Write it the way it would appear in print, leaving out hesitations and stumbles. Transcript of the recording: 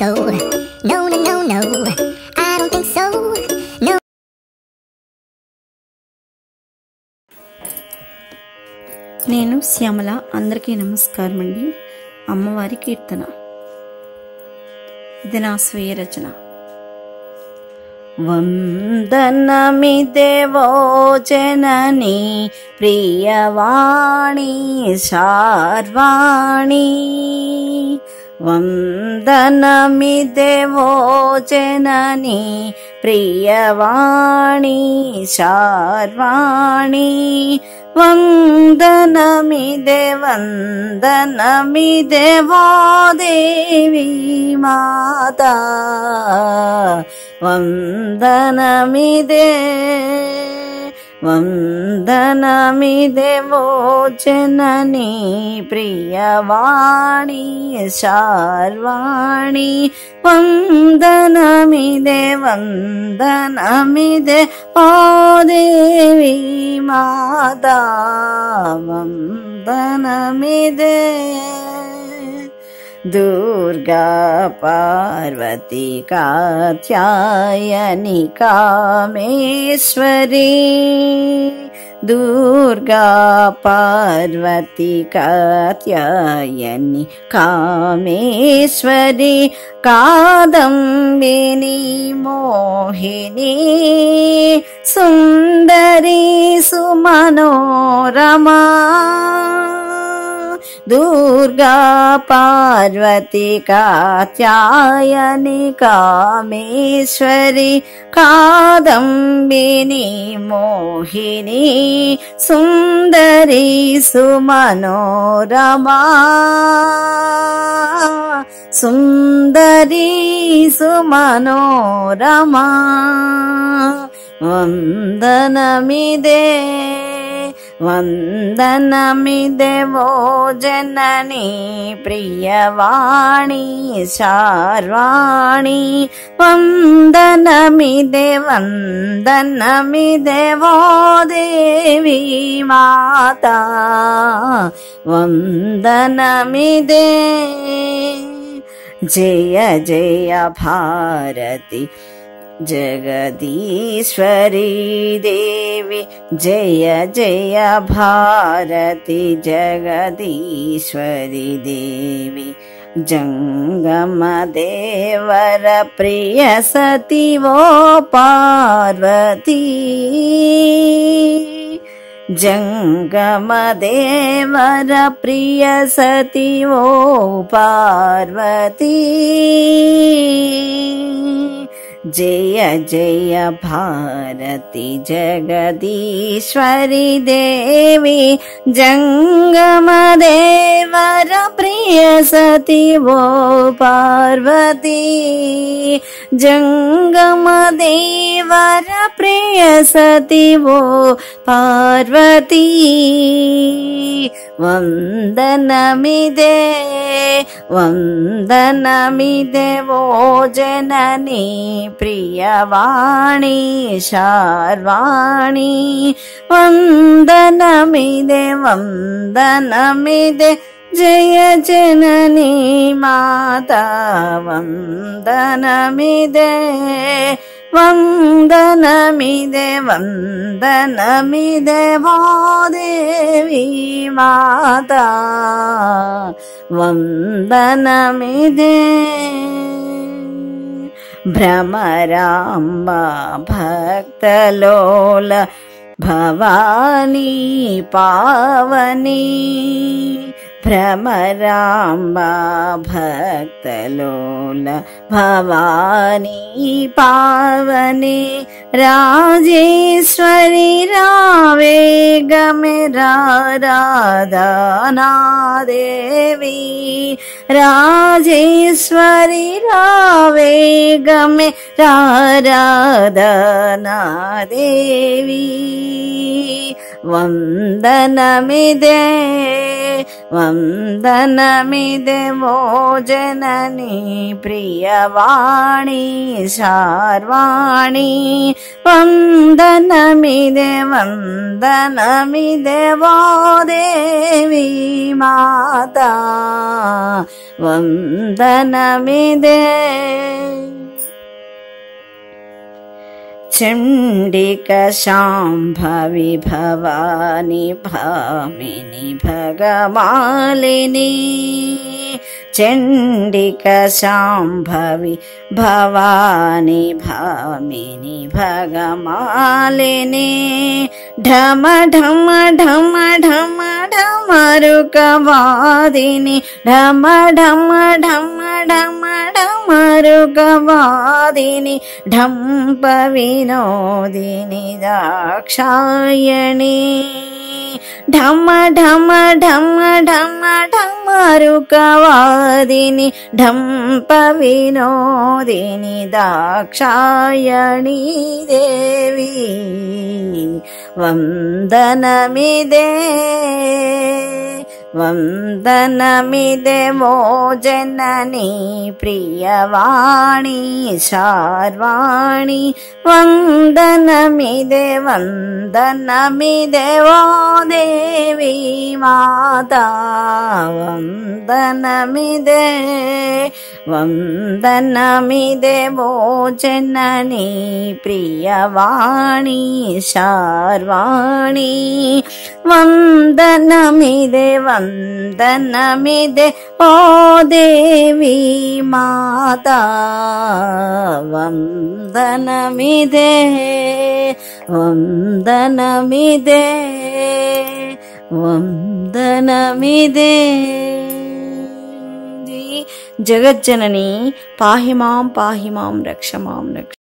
so. No, no, no, no, I don't think so. No. నేను శ్యామల. అందరికీ నమస్కారం అండి. అమ్మవారి కీర్తన. ఇది నా స్వీయ రచన. వందనమిదేవో జనని ప్రియవాణి శార్వాణి. వందనమిదేవో జనని ప్రియవాణి శార్వాణి. వందనమిదే వందనమిదేవో దేవి మాతా. వందనమిదే వందనమిదేవో జనని ప్రియవాణి శార్వాణి. వందనమిదే వందనమిదే ఓ దేవి మాతా. వందనమిదే దుర్గా పార్వతి కాత్యాయని కామేశ్వరి. దుర్గా పార్వతి కాత్యాయని కామేశ్వరి. కాదంబిని మోహిని సుందరి సుమనోరమా. దుర్గా పార్వతి కాత్యాయని కామేశ్వరి. కాదంబిని మోహిని సుందరి సుమనోరమా. సుందరి సుమనోరమా. వందనమిదే వందనమిదేవో జనని ప్రియవాణి శార్వాణి. వందనమిదే వందనమిదేవో దేవి మాతా. వందనమిదే జయ జయ భారతి జగదీశ్వరి దేవి. జయ జయ భారతి జగదీశ్వరి దేవి. జంగమ దేవర ప్రియ సతి ఓ పార్వతీ. జంగమ దేవర ప్రియ సతి ఓ పార్వతీ. జయ జయ భారతి జగదీశ్వరి దేవి. జంగమ దేవర ప్రియ సతి ఓ పార్వతీ. జంగమ దేవర ప్రియ సతి ఓ పార్వతీ. వందనమిదే వందనమిదేవో జనని ప్రియవాణి శార్వాణి. వందనమిదే వందనమిదే జయ జనని మాతా. వందనమిదే వందనమిదే వందనమిదేవో దేవి మాతా. వందనమిదే భ్రమరాంబ భక్తలోల భవానీ పావని. భ్రమరాంబ భక్తలోల భవానీ పావని. రాజేశ్వరి రావే గమే రాధనా దేవి. రాజేశ్వరి రావే గమే రాధనా దేవి. ವಂದನಮಿದೆ ವಂದನಮಿದೆ ಓ ಜನನಿ ಪ್ರಿಯವಾಣಿ ಶಾರ್ವಾಣಿ ವಂದನಮಿದೆ ವಂದನಮಿದೆ ಓ ದೇವಿ ಮಾತಾ ವಂದನಮಿದೆ ಚಂಡಿಕ ಶಾಂಭವಿ ಭವಾನಿ ಭಾಮಿನಿ ಭಗಮಾಲಿನಿ ಚಂಡಿಕ ಶಾಂಭವಿ ಭವಾನಿ ಭಾಮಿನಿ ಭಗಮಾಲಿನಿ ಢಮ ಢಮ ಢಮ ಢಮ ಢಮರುಕವಾದಿನಿ ಢಮ ಢಮ ಢಮ ಢಮ ಢಮರುಕವಾದಿನಿ ಢಂಪ ವಿನೋದಿನಿ ದಾಕ್ಷಾಯಣಿ ಢಮ ಢಮ ಢಮ ಢಮ ಢಮರುಕವಾದಿನಿ ಢಂಪ ವಿನೋದಿನಿ ದಾಕ್ಷಾಯಣಿ ದೇವಿ ವಂದನಮಿದೆ ವಂದನಮಿದೆ ಓ ಜನನಿ ಪ್ರಿಯವಾಣಿ ಶಾರ್ವಾಣಿ ವಂದನಮಿದೆ ವಂದನಮಿದೆ ಓ ದೇವಿ ಮಾತಾ ವಂದನಮಿದೆ ವಂದನಮಿದೆ ಓ ಜನನಿ ಪ್ರಿಯವಾಣಿ ಶಾರ್ವಾಣಿ ವಂದನಮಿದೆ ವಂದನಮಿದೆ ಓ ದೇವಿ ಮಾತಾ ವಂದನಮಿದೆ ವಂದನಮಿದೆ ವಂದನಮಿದೆ ಜಗಜ್ಜನನಿ ಪಾಹಿ ಮಾಂ ರಕ್ಷ ಮಾಂ ರಕ್ಷ